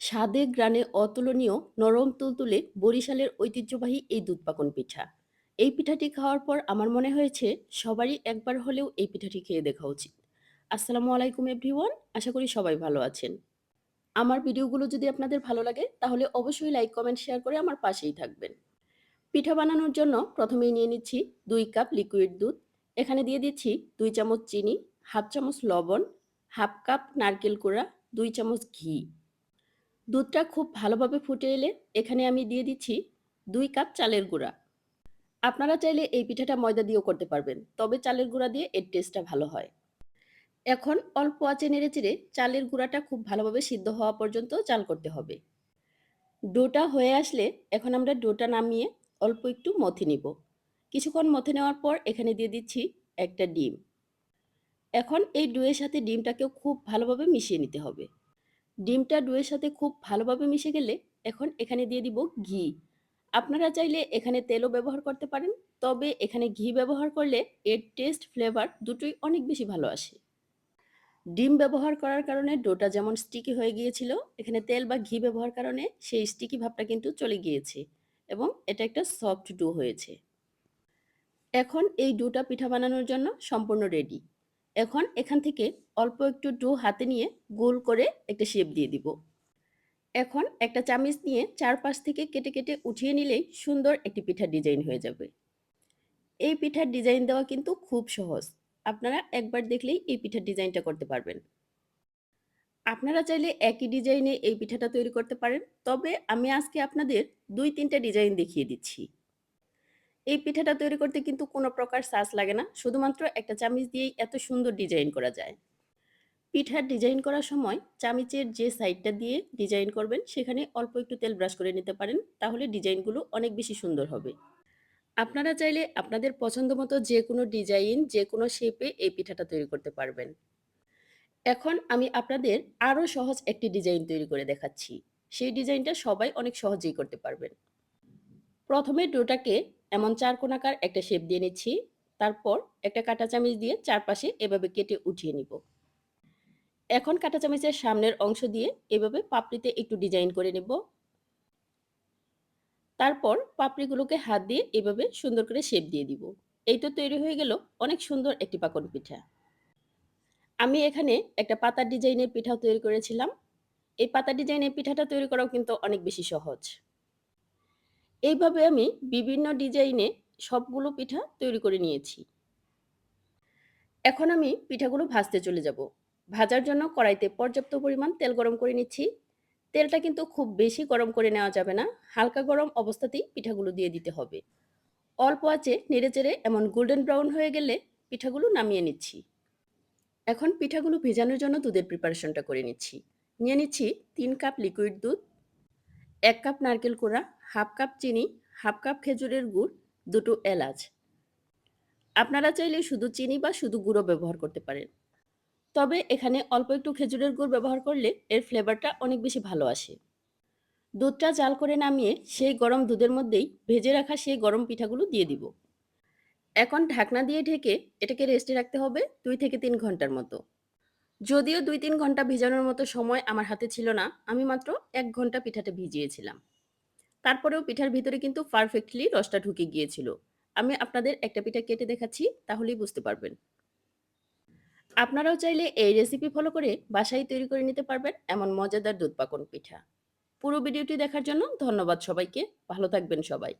স্বাদে গ্রানে অতুলনীয় নরম তুলতুলে বরিশালের ঐতিহ্যবাহী এই দুধপাকন পিঠা। এই পিঠাটি খাওয়ার পর আমার মনে হয়েছে সবারই একবার হলেও এই পিঠাটি খেয়ে দেখা উচিত। আসসালামু আলাইকুম এভরিওয়ান, আশা করি সবাই ভালো আছেন। আমার ভিডিওগুলো যদি আপনাদের ভালো লাগে তাহলে অবশ্যই লাইক কমেন্ট শেয়ার করে আমার পাশেই থাকবেন। পিঠা বানানোর জন্য প্রথমেই নিয়ে নিচ্ছি 2 কাপ লিকুইড দুধ। এখানে দিয়ে দিচ্ছি 2 চামচ চিনি, হাফ চামচ লবণ, হাফ কাপ নারকেল কোড়া, 2 চামচ ঘি। দুধটা খুব ভালোভাবে ফুটে এলে এখানে আমি দিয়ে দিচ্ছি 2 কাপ চালের গুঁড়া। আপনারা চাইলে এই পিঠাটা ময়দা দিয়েও করতে পারবেন, তবে চালের গুঁড়া দিয়ে এর টেস্টটা ভালো হয়। এখন অল্প আঁচে নেড়েচেড়ে চালের গুঁড়াটা খুব ভালোভাবে সিদ্ধ হওয়া পর্যন্ত জাল করতে হবে। ডোটা হয়ে আসলে এখন আমরা ডোটা নামিয়ে অল্প একটু মথে নিব। কিছুক্ষণ মথে নেওয়ার পর এখানে দিয়ে দিচ্ছি একটা ডিম। এখন এই ডোয়ের সাথে ডিমটাকেও খুব ভালোভাবে মিশিয়ে নিতে হবে। ডিমটা ডোয়ের সাথে খুব ভালোভাবে মিশে গেলে এখন এখানে দিয়ে দিব ঘি। আপনারা চাইলে এখানে তেলও ব্যবহার করতে পারেন, তবে এখানে ঘি ব্যবহার করলে এর টেস্ট ফ্লেভার দুটোই অনেক বেশি ভালো আসে। ডিম ব্যবহার করার কারণে ডোটা যেমন স্টিকি হয়ে গিয়েছিল, এখানে তেল বা ঘি ব্যবহার কারণে সেই স্টিকি ভাবটা কিন্তু চলে গিয়েছে এবং এটা একটা সফট ডো হয়েছে। এখন এই ডোটা পিঠা বানানোর জন্য সম্পূর্ণ রেডি। এখন এখান থেকে অল্প একটু ডো হাতে নিয়ে গোল করে একটা শেপ দিয়ে দিব। এখন একটা চামিচ নিয়ে চারপাশ থেকে কেটে কেটে উঠিয়ে নিলেই সুন্দর একটি পিঠার ডিজাইন হয়ে যাবে। এই পিঠার ডিজাইন দেওয়া কিন্তু খুব সহজ। আপনারা একবার দেখলেই এই পিঠার ডিজাইনটা করতে পারবেন। আপনারা চাইলে একই ডিজাইনে এই পিঠাটা তৈরি করতে পারেন, তবে আমি আজকে আপনাদের 2-3টা ডিজাইন দেখিয়ে দিচ্ছি। এই পিঠাটা তৈরি করতে কিন্তু কোনো প্রকার সাজ লাগে না, শুধুমাত্র একটা চামিচ দিয়েই এত সুন্দর ডিজাইন করা যায়। পিঠার ডিজাইন করার সময় চামিচের যে সাইডটা দিয়ে ডিজাইন করবেন সেখানে অল্প একটু তেল ব্রাশ করে নিতে পারেন, তাহলে ডিজাইনগুলো অনেক বেশি সুন্দর হবে। আপনারা চাইলে আপনাদের পছন্দ মতো যে কোনো ডিজাইন যে কোনো শেপে এই পিঠাটা তৈরি করতে পারবেন। এখন আমি আপনাদের আরও সহজ একটি ডিজাইন তৈরি করে দেখাচ্ছি। সেই ডিজাইনটা সবাই অনেক সহজেই করতে পারবেন। প্রথমে ডোটাকে এমন চারকোনাকার একটা শেপ দিয়ে নিচ্ছি। তারপর একটা কাঁটা চামিচ দিয়ে চারপাশে এভাবে কেটে উঠিয়ে নিব। এখন কাঁটা চামচের সামনের অংশ দিয়ে এভাবে পাপড়িতে একটু ডিজাইন করে নেব। তারপর পাপড়িগুলোকে হাত দিয়ে এভাবে সুন্দর করে শেপ দিয়ে দিব। এই তো তৈরি হয়ে গেল অনেক সুন্দর একটি পাকন পিঠা। আমি এখানে একটা পাতার ডিজাইনের পিঠাও তৈরি করেছিলাম। এই পাতা ডিজাইনের পিঠাটা তৈরি করাও কিন্তু অনেক বেশি সহজ। এইভাবে আমি বিভিন্ন ডিজাইনে সবগুলো পিঠা তৈরি করে নিয়েছি। এখন আমি পিঠাগুলো ভাজতে চলে যাব। ভাজার জন্য কড়াইতে পর্যাপ্ত পরিমাণ তেল গরম করে নিচ্ছি। তেলটা কিন্তু খুব বেশি গরম করে নেওয়া যাবে না। হালকা গরম অবস্থাতেই পিঠাগুলো দিয়ে দিতে হবে। অল্প আঁচে নেড়েচেড়ে এমন গোল্ডেন ব্রাউন হয়ে গেলে পিঠাগুলো নামিয়ে নিচ্ছি। এখন পিঠাগুলো ভেজানোর জন্য দুধের প্রিপারেশনটা করে নিচ্ছি। নিয়ে নিচ্ছি ৩ কাপ লিকুইড দুধ, ১ কাপ নারকেল কোড়া, হাফ কাপ চিনি, হাফ কাপ খেজুরের গুড়, ২ এলাচ। আপনারা চাইলে শুধু চিনি বা শুধু গুঁড়ো ব্যবহার করতে পারেন। তবে এখানে অল্প একটু খেজুরের গুড় ব্যবহার করলে এর ফ্লেভারটা অনেক বেশি ভালো আসে। দুধটা জাল করে নামিয়ে সেই গরম দুধের মধ্যেই ভেজে রাখা সেই গরম পিঠাগুলো দিয়ে দিব। এখন ঢাকনা দিয়ে ঢেকে এটাকে রেস্টে রাখতে হবে ২ থেকে ৩ ঘন্টার মতো। যদিও ২-৩ ঘন্টা ভিজানোর মতো সময় আমার হাতে ছিল না, আমি মাত্র ১ ঘন্টা পিঠাটা ভিজিয়েছিলাম। তারপরেও পিঠার ভিতরে কিন্তু পারফেক্টলি রসটা ঢুকে গিয়েছিল। আমি আপনাদের একটা পিঠা কেটে দেখাচ্ছি, তাহলেই বুঝতে পারবেন। আপনারাও চাইলে এই রেসিপি ফলো করে বাসায় তৈরি করে নিতে পারবেন এমন মজাদার দুধ পাকন পিঠা। পুরো ভিডিওটি দেখার জন্য ধন্যবাদ সবাইকে। ভালো থাকবেন সবাই।